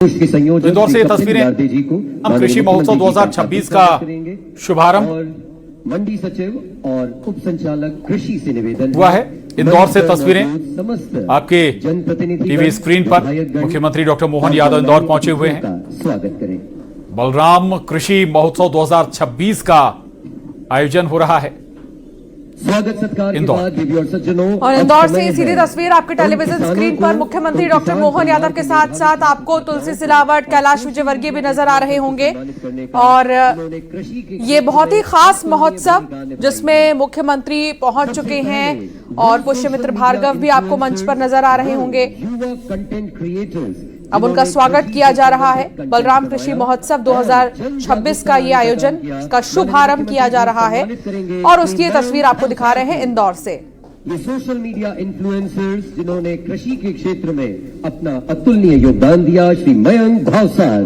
इंदौर से तस्वीरें हम कृषि महोत्सव 2026 का शुभारंभ मंडी सचिव और उप संचालक कृषि से निवेदन हुआ है। इंदौर से तस्वीरें आपके जनप्रतिनिधि टीवी स्क्रीन पर मुख्यमंत्री डॉक्टर मोहन यादव इंदौर पहुंचे हुए हैं। स्वागत करें। बलराम कृषि महोत्सव 2026 का आयोजन हो रहा है स्वागत सत्कार के बाद देवी और सज्जनों, और इंदौर से सीधी तस्वीर आपके टेलीविजन स्क्रीन पर मुख्यमंत्री डॉक्टर मोहन यादव के साथ साथ आपको तुलसी सिलावट, कैलाश विजयवर्गीय भी नजर आ रहे होंगे। और ये बहुत ही खास महोत्सव जिसमें मुख्यमंत्री पहुंच चुके हैं और पुष्यमित्र भार्गव भी आपको मंच पर नजर आ रहे होंगे। अब उनका स्वागत किया जा रहा है। बलराम कृषि महोत्सव 2026 का ये आयोजन का शुभारंभ किया जा रहा है और उसकी ये तस्वीर आपको दिखा रहे हैं इंदौर से। ये सोशल मीडिया इन्फ्लुएंसर्स जिन्होंने कृषि के क्षेत्र में अपना अतुलनीय योगदान दिया, श्री मयंक भावसार,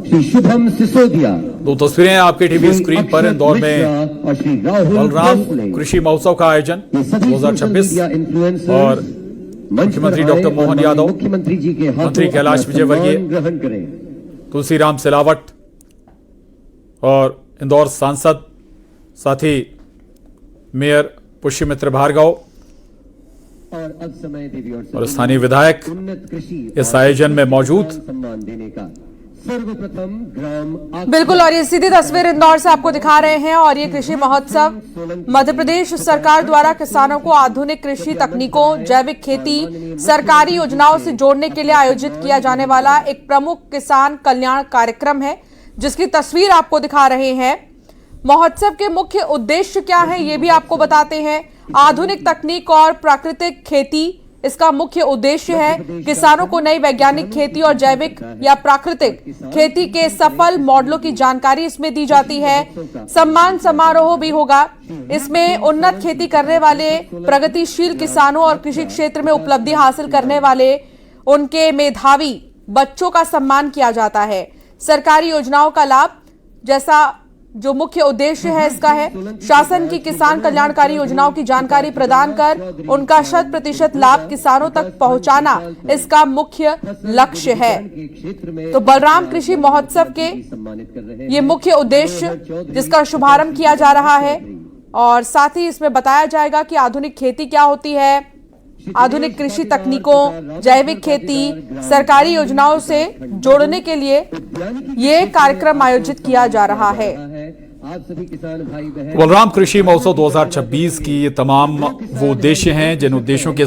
श्री शुभम सिसोदिया। दो तस्वीरें आपके टीवी स्क्रीन पर इंदौर में और श्री राहुल बलराम कृषि महोत्सव का आयोजन 2026 और मुख्यमंत्री डॉक्टर मोहन यादव, मुख्यमंत्री जी के मंत्री कैलाश विजयवर्गीय, ग्रहण करें। तुलसीराम सिलावट और इंदौर सांसद साथी मेयर पुष्यमित्र भार्गव और अब समय देवी और स्थानीय विधायक उन्नत कृषि इस आयोजन में मौजूद। सम्मान देने का सर्वप्रथम ग्राम बिल्कुल, और ये सीधी तस्वीर इंदौर से आपको दिखा रहे हैं। और ये कृषि महोत्सव मध्य प्रदेश सरकार द्वारा किसानों को आधुनिक कृषि तकनीकों, जैविक खेती, सरकारी योजनाओं से जोड़ने के लिए आयोजित किया जाने वाला एक प्रमुख किसान कल्याण कार्यक्रम है, जिसकी तस्वीर आपको दिखा रहे हैं। महोत्सव के मुख्य उद्देश्य क्या है ये भी आपको बताते हैं। आधुनिक तकनीक और प्राकृतिक खेती इसका मुख्य उद्देश्य है। किसानों को नई वैज्ञानिक खेती और जैविक या प्राकृतिक खेती के सफल मॉडलों की जानकारी इसमें दी जाती है। सम्मान समारोह भी होगा। इसमें उन्नत खेती करने वाले प्रगतिशील किसानों और कृषि क्षेत्र में उपलब्धि हासिल करने वाले उनके मेधावी बच्चों का सम्मान किया जाता है। सरकारी योजनाओं का लाभ, जैसा जो मुख्य उद्देश्य है इसका है, शासन की किसान कल्याणकारी योजनाओं की जानकारी प्रदान कर उनका 100% लाभ किसानों तक पहुंचाना इसका मुख्य लक्ष्य है। तो बलराम कृषि महोत्सव के ये मुख्य उद्देश्य जिसका शुभारंभ किया जा रहा है, और साथ ही इसमें बताया जाएगा कि आधुनिक खेती क्या होती है, आधुनिक कृषि तकनीकों, जैविक खेती, सरकारी योजनाओं से जोड़ने के लिए ये कार्यक्रम आयोजित किया जा रहा है। बलराम कृषि महोत्सव 2026 की ये तमाम वो उद्देश्य हैं जिन उद्देश्यों के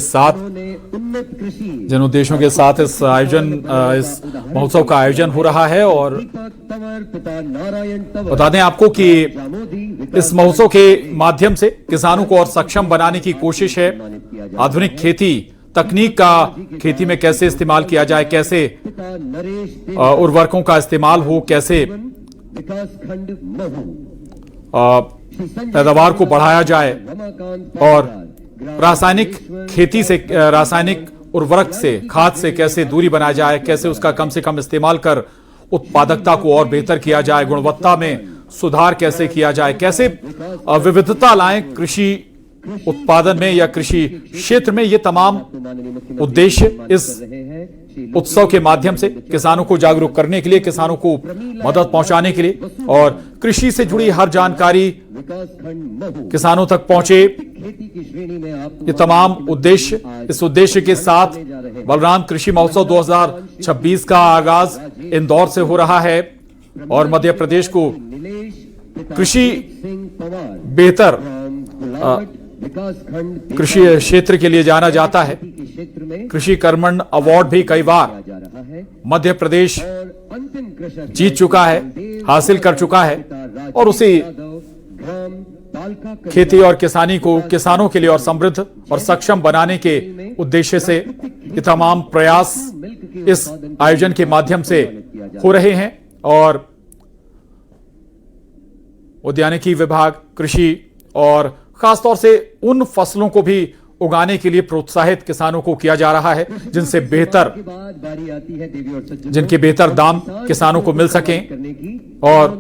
साथ इस महोत्सव का आयोजन हो रहा है। और बता दें आपको कि इस महोत्सव के माध्यम से किसानों को और सक्षम बनाने की कोशिश है। आधुनिक खेती तकनीक का खेती में कैसे इस्तेमाल किया जाए, कैसे उर्वरकों का इस्तेमाल हो, कैसे पैदावार को बढ़ाया जाए और रासायनिक खेती से, रासायनिक उर्वरक से, खाद से कैसे दूरी बनाया जाए, कैसे उसका कम से कम इस्तेमाल कर उत्पादकता को और बेहतर किया जाए, गुणवत्ता में सुधार कैसे किया जाए, कैसे विविधता लाएं कृषि उत्पादन में या कृषि क्षेत्र में। ये तमाम उद्देश्य इस उत्सव के माध्यम से किसानों को जागरूक करने के लिए, किसानों को मदद पहुंचाने के लिए और कृषि से जुड़ी हर जानकारी किसानों तक पहुंचे, ये तमाम उद्देश्य, इस उद्देश्य के साथ बलराम कृषि महोत्सव 2026 का आगाज इंदौर से हो रहा है। और मध्य प्रदेश को कृषि बेहतर कृषि क्षेत्र के लिए जाना जाता है। कृषि कर्मण अवार्ड भी कई बार मध्य प्रदेश जीत चुका है, हासिल कर चुका है। और उसी खेती और किसानी को किसानों के लिए और समृद्ध और सक्षम बनाने के उद्देश्य से ये तमाम प्रयास इस आयोजन के माध्यम से हो रहे हैं। और उद्यानिकी विभाग, कृषि और खासतौर से उन फसलों को भी उगाने के लिए प्रोत्साहित किसानों को किया जा रहा है जिनसे जिनके बेहतर दाम किसानों को मिल सकें और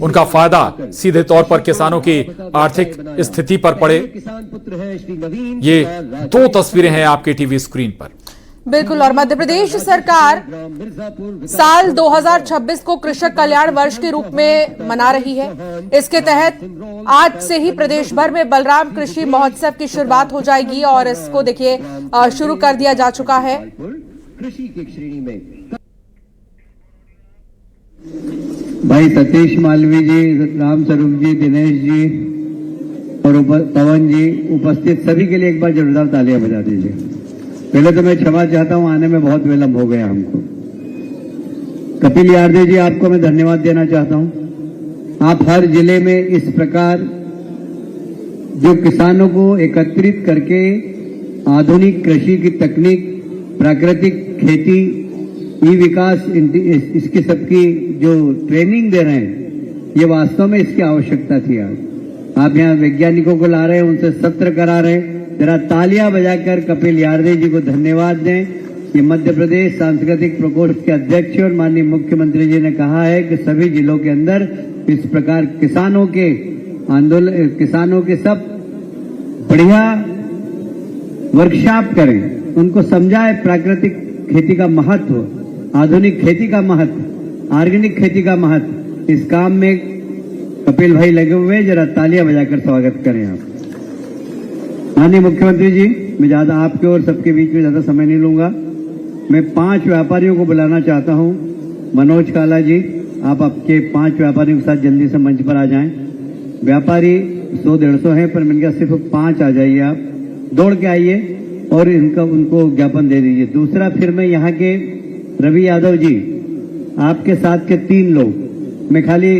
उनका फायदा सीधे तौर पर किसानों की आर्थिक स्थिति पर पड़े। ये दो तस्वीरें हैं आपके टीवी स्क्रीन पर। बिल्कुल। और मध्य प्रदेश सरकार साल 2026 को कृषक कल्याण वर्ष के रूप में मना रही है। इसके तहत आज से ही प्रदेश भर में बलराम कृषि महोत्सव की शुरुआत हो जाएगी और इसको देखिए शुरू कर दिया जा चुका है। कृषि की श्रेणी में भाई सतीश मालवी जी, राम स्वरूप जी, दिनेश जी और पवन जी, उपस्थित सभी के लिए एक बार जोरदार तालियां बजा दीजिए। पहले तो मैं क्षमा चाहता हूं, आने में बहुत विलंब हो गया हमको। कपिल यादव जी, आपको मैं धन्यवाद देना चाहता हूं। आप हर जिले में इस प्रकार जो किसानों को एकत्रित करके आधुनिक कृषि की तकनीक, प्राकृतिक खेती, ई विकास, इसकी सबकी जो ट्रेनिंग दे रहे हैं, ये वास्तव में इसकी आवश्यकता थी। आज आप यहाँ वैज्ञानिकों को ला रहे हैं, उनसे सत्र करा रहे हैं। जरा तालियां बजाकर कपिल यादव जी को धन्यवाद दें। ये मध्य प्रदेश सांस्कृतिक प्रकोष्ठ के अध्यक्ष और माननीय मुख्यमंत्री जी ने कहा है कि सभी जिलों के अंदर इस प्रकार किसानों के आंदोलन, किसानों के सब बढ़िया वर्कशॉप करें, उनको समझाए प्राकृतिक खेती का महत्व, आधुनिक खेती का महत्व, ऑर्गेनिक खेती का महत्व। इस काम में कपिल भाई लगे हुए, जरा तालियां बजाकर स्वागत करें आप। माननीय मुख्यमंत्री जी, मैं ज्यादा आपके और सबके बीच में ज्यादा समय नहीं लूंगा। मैं 5 व्यापारियों को बुलाना चाहता हूं। मनोज काला जी, आप आपके 5 व्यापारियों के साथ जल्दी से मंच पर आ जाएं। व्यापारी 100-150 हैं, पर मैंने कहा सिर्फ 5 आ जाइए, आप दौड़ के आइए और उनको ज्ञापन दे दीजिए। दूसरा, फिर मैं यहाँ के रवि यादव जी, आपके साथ के 3 लोग, मैं खाली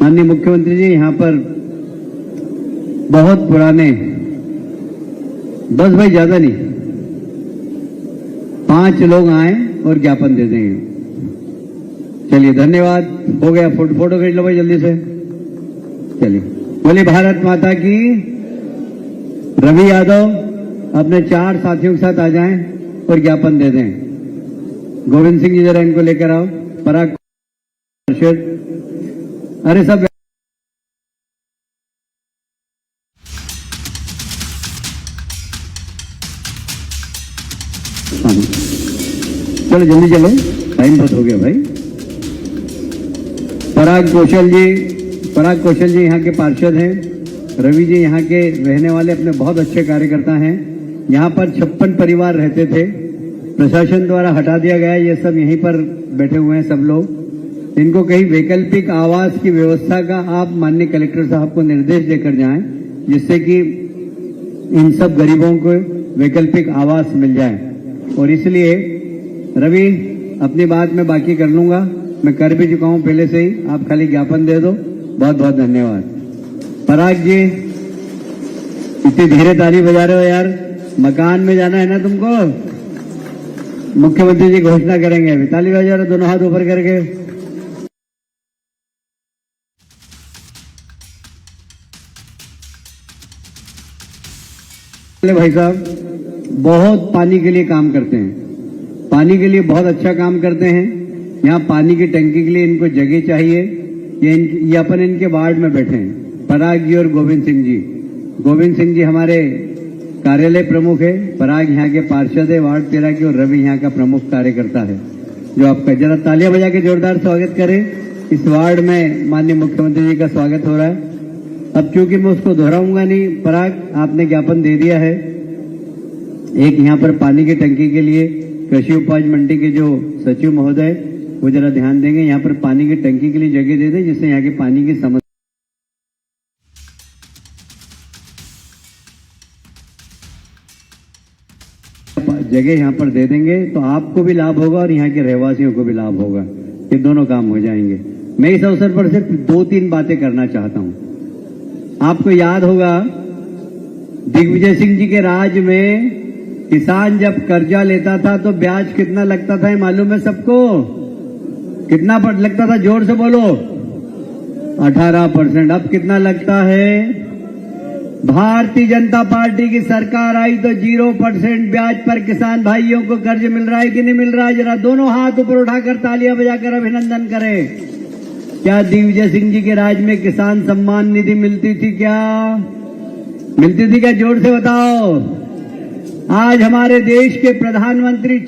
माननीय मुख्यमंत्री जी यहाँ पर बहुत पुराने 10 भाई, ज्यादा नहीं, 5 लोग आए और ज्ञापन दे देंगे। चलिए, धन्यवाद। हो गया, फोटो खींच लो भाई जल्दी से। चलिए, बोले भारत माता की। रवि यादव अपने 4 साथियों के साथ आ जाएं और ज्ञापन दे दें। गोविंद सिंह जी, जरा इनको लेकर आओ। पराग, अरे सब चलो जल्दी चलो, टाइम बहुत हो गया भाई। पराग कौशल जी यहाँ के पार्षद हैं। रवि जी यहाँ के रहने वाले अपने बहुत अच्छे कार्यकर्ता हैं। यहाँ पर 56 परिवार रहते थे, प्रशासन द्वारा हटा दिया गया। ये सब यहीं पर बैठे हुए हैं सब लोग। इनको कहीं वैकल्पिक आवास की व्यवस्था का आप माननीय कलेक्टर साहब को निर्देश देकर जाएं, जिससे कि इन सब गरीबों को वैकल्पिक आवास मिल जाए। और इसलिए रवि, अपनी बात मैं बाकी कर लूंगा, मैं कर भी चुका हूं पहले से ही, आप खाली ज्ञापन दे दो। बहुत बहुत धन्यवाद। पराग जी, इतनी धीरे ताली बजा रहे हो यार, मकान में जाना है ना तुमको। मुख्यमंत्री जी घोषणा करेंगे, अभी ताली बजा रहे, दोनों हाथ ऊपर करके। भाई साहब बहुत पानी के लिए काम करते हैं, पानी के लिए बहुत अच्छा काम करते हैं। यहाँ पानी की टंकी के लिए इनको जगह चाहिए। ये अपन इनके वार्ड में बैठे हैं, पराग जी और गोविंद सिंह जी। गोविंद सिंह जी हमारे कार्यालय प्रमुख है, पराग यहाँ के पार्षद है वार्ड 13 के, और रवि यहाँ का प्रमुख कार्यकर्ता है। जो आपका जरा तालियां बजा के जोरदार स्वागत करें। इस वार्ड में माननीय मुख्यमंत्री जी का स्वागत हो रहा है। अब चूंकि मैं उसको दोहराऊंगा नहीं, पराग आपने ज्ञापन दे दिया है। एक यहाँ पर पानी की टंकी के लिए कृषि उपज मंडी के जो सचिव महोदय, वो जरा ध्यान देंगे, यहाँ पर पानी की टंकी के लिए जगह दे दें, जिससे यहाँ के पानी की समस्या जगह यहाँ पर दे देंगे तो आपको भी लाभ होगा और यहाँ के रहवासियों को भी लाभ होगा। ये दोनों काम हो जाएंगे। मैं इस अवसर पर सिर्फ 2-3 बातें करना चाहता हूँ। आपको याद होगा दिग्विजय सिंह जी के राज में किसान जब कर्जा लेता था तो ब्याज कितना लगता था, मालूम है सबको? कितना लगता था? जोर से बोलो। 18%। अब कितना लगता है? भारतीय जनता पार्टी की सरकार आई तो 0% ब्याज पर किसान भाइयों को कर्ज मिल रहा है कि नहीं मिल रहा है? जरा दोनों हाथ ऊपर उठाकर तालियां बजाकर अभिनंदन करें। क्या दिग्विजय सिंह जी के राज में किसान सम्मान निधि मिलती थी? क्या मिलती थी? क्या जोर से बताओ। आज हमारे देश के प्रधानमंत्री